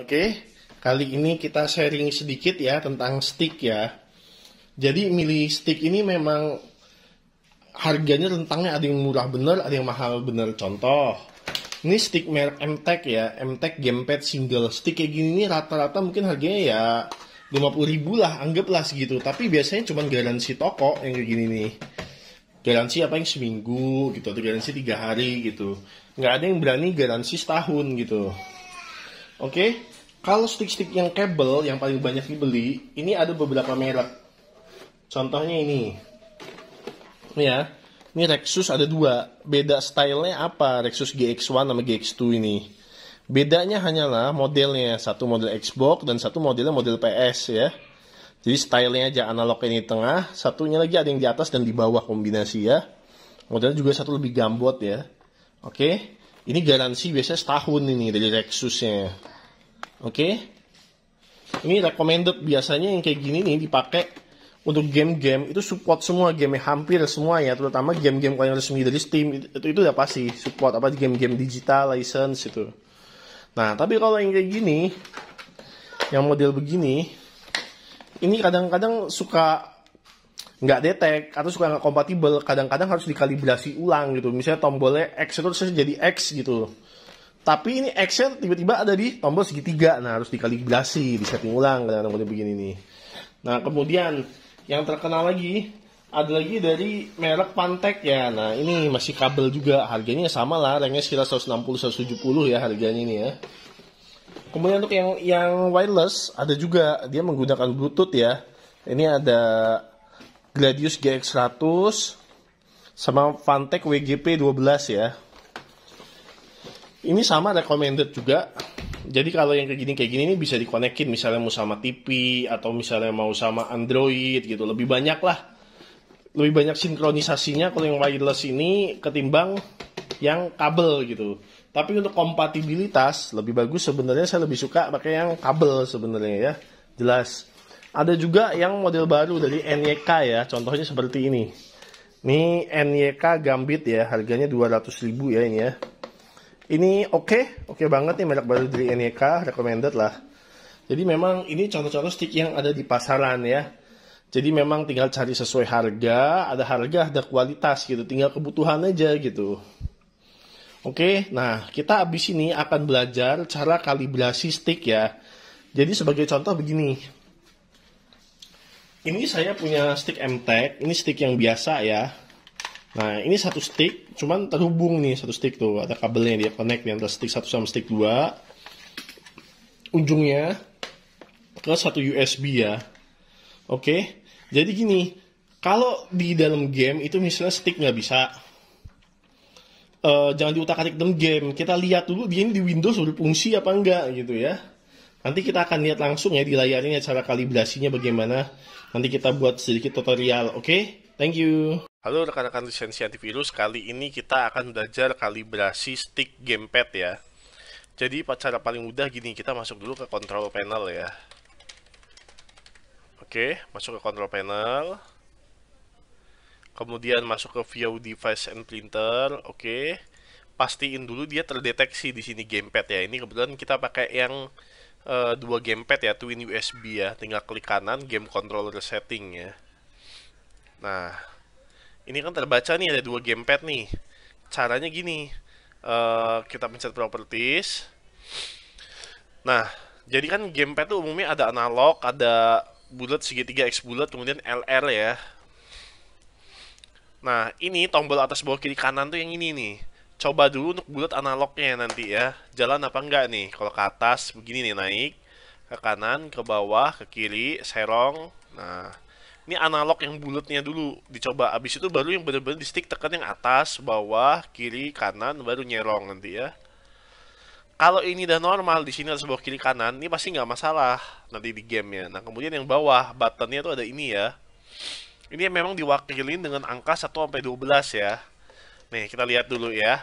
Oke, kali ini kita sharing sedikit ya tentang stick ya. Jadi milih stick ini memang harganya rentangnya ada yang murah bener, ada yang mahal bener. Contoh, ini stick merek MTech ya, MTech Gamepad Single. Stick kayak gini nih rata-rata mungkin harganya ya 50.000 lah, anggaplah segitu. Tapi biasanya cuma garansi toko yang kayak gini nih. Garansi apa yang seminggu gitu, atau garansi 3 hari gitu. Nggak ada yang berani garansi setahun gitu. Oke, kalau stick-stick yang kabel yang paling banyak dibeli, ini ada beberapa merek. Contohnya ini ya, ini Rexus ada dua. Beda stylenya apa? Rexus GX1 sama GX2 ini. Bedanya hanyalah modelnya, satu model Xbox dan satu modelnya model PS ya. Jadi stylenya aja analog ini di tengah, satunya lagi ada yang di atas dan di bawah kombinasi ya. Modelnya juga satu lebih gambot ya. Oke, ini garansi biasanya setahun ini dari Rexusnya. Oke, ini recommended biasanya yang kayak gini nih dipakai untuk game-game itu support semua game, hampir semua ya, terutama game-game yang resmi dari Steam itu udah pasti support apa game-game digital license itu. Nah, tapi kalau yang kayak gini, yang model begini, ini kadang-kadang suka nggak detect atau suka nggak kompatibel, kadang-kadang harus dikalibrasi ulang gitu. Misalnya tombolnya X itu terus jadi X gitu. Tapi ini X-nya tiba-tiba ada di tombol segitiga. Nah, harus dikalibrasi, disetting ulang kadang-kadang begini nih. Nah, kemudian yang terkenal lagi ada lagi dari merek Pantech ya. Nah, ini masih kabel juga. Harganya sama lah, ranknya sekitar 160-170 ya harganya ini ya. Kemudian untuk yang wireless ada juga, dia menggunakan Bluetooth ya. Ini ada Gladius GX100 sama Pantech WGP 12 ya. Ini sama recommended juga. Jadi kalau yang kayak gini ini bisa dikonekin, misalnya mau sama TV atau misalnya mau sama Android gitu. Lebih banyak lah. Lebih banyak sinkronisasinya kalau yang wireless ini ketimbang yang kabel gitu. Tapi untuk kompatibilitas lebih bagus sebenarnya, saya lebih suka pakai yang kabel sebenarnya ya. Jelas. Ada juga yang model baru dari NYK ya. Contohnya seperti ini. Ini NYK Gambit ya. Harganya 200.000 ya ini ya. Ini oke banget nih, merek baru dari NYK, recommended lah. Jadi memang ini contoh-contoh stick yang ada di pasaran ya. Jadi memang tinggal cari sesuai harga, ada kualitas gitu, tinggal kebutuhan aja gitu. Oke, nah kita abis ini akan belajar cara kalibrasi stick ya. Jadi sebagai contoh begini. Ini saya punya stick MTech, ini stick yang biasa ya. Nah, ini satu stick, cuman terhubung nih satu stick tuh, ada kabelnya dia connect di antara stick 1 sama stick 2. Ujungnya ke satu USB ya. Oke, jadi gini, kalau di dalam game itu misalnya stick nggak bisa, jangan diutak-atik dalam game. Kita lihat dulu dia ini di Windows udah fungsi apa enggak gitu ya. Nanti kita akan lihat langsung ya di layarnya cara kalibrasinya bagaimana. Nanti kita buat sedikit tutorial, oke? Thank you. Halo rekan-rekan lisensi antivirus, kali ini kita akan belajar kalibrasi stick gamepad ya. Jadi cara paling mudah gini, kita masuk dulu ke control panel ya. Oke, masuk ke control panel. Kemudian masuk ke view device and printer, oke. Pastiin dulu dia terdeteksi di sini gamepad ya. Ini kebetulan kita pakai yang dua gamepad ya, twin USB ya. Tinggal klik kanan, game controller setting ya. Nah, ini kan terbaca nih ada dua gamepad nih. Caranya gini, kita pencet properties. Nah, jadi kan gamepad tuh umumnya ada analog, ada bulat segitiga X bulat, kemudian LR ya. Nah, ini tombol atas bawah kiri kanan tuh yang ini nih. Coba dulu untuk bulat analognya nanti ya. Jalan apa enggak nih? Kalau ke atas begini nih, naik ke kanan, ke bawah, ke kiri, serong. Nah, ini analog yang bulatnya dulu dicoba, abis itu baru yang bener-bener di stick tekan yang atas, bawah, kiri, kanan, baru nyerong nanti ya. Kalau ini udah normal di sini atas bawah kiri kanan, ini pasti nggak masalah nanti di gamenya. Nah kemudian yang bawah buttonnya tuh ada ini ya. Ini memang diwakilin dengan angka 1 sampai 12 ya. Nih kita lihat dulu ya.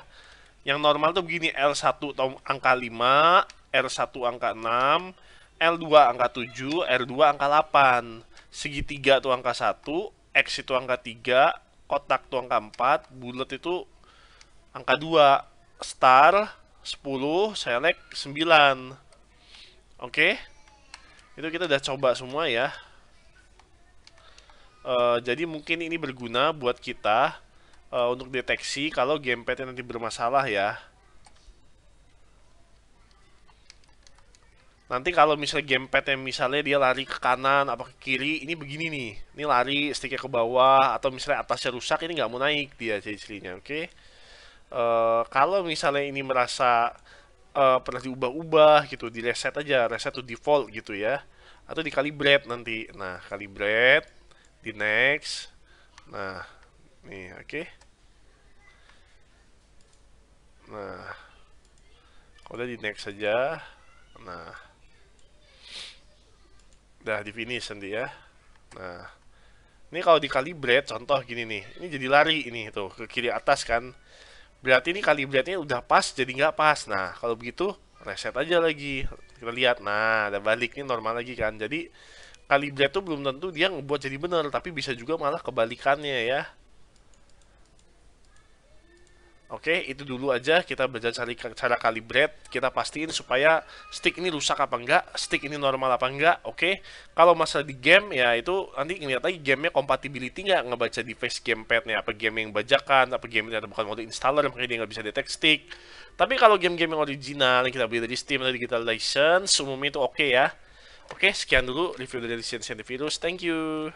Yang normal tuh begini, L1 angka 5, R1 angka 6, L2 angka 7, R2 angka 8. Segitiga tuh angka 1, X itu angka 3, kotak tuh angka 4, bulat itu angka 2, star 10, select 9. Oke, itu kita udah coba semua ya. Jadi mungkin ini berguna buat kita untuk deteksi kalau gamepadnya nanti bermasalah ya. Nanti kalau misalnya gamepadnya misalnya dia lari ke kanan apa ke kiri, ini begini nih. Ini lari sticknya ke bawah atau misalnya atasnya rusak, ini nggak mau naik dia ciri-cirinya. Oke. Kalau misalnya ini merasa pernah diubah-ubah gitu, di reset aja, reset to default gitu ya. Atau di calibrate nanti. Nah, calibrate di next. Nah, nih, oke. Nah, udah di next saja. Nah, udah di finish nanti ya. Nah, ini kalau di calibrate, contoh gini nih, ini jadi lari ini tuh ke kiri atas kan. Berarti ini calibrate-nya udah pas jadi nggak pas. Nah, kalau begitu reset aja lagi. Kita lihat, nah, ada balik nih normal lagi kan. Jadi calibrate tuh belum tentu dia ngebuat jadi benar, tapi bisa juga malah kebalikannya ya. Oke, itu dulu aja kita belajar cari cara calibrate. Kita pastiin supaya stick ini rusak apa enggak, stick ini normal apa enggak. Oke, kalau masalah di game ya itu nanti ngeliat lagi gamenya compatibility nggak ngebaca device gamepadnya, apa game yang bajakan, apa game yang bukan mode installer makanya dia nggak bisa detect stick. Tapi kalau game-game yang original yang kita beli dari Steam atau digital license, umumnya itu oke ya. Oke, sekian dulu review dari License Antivirus. Thank you.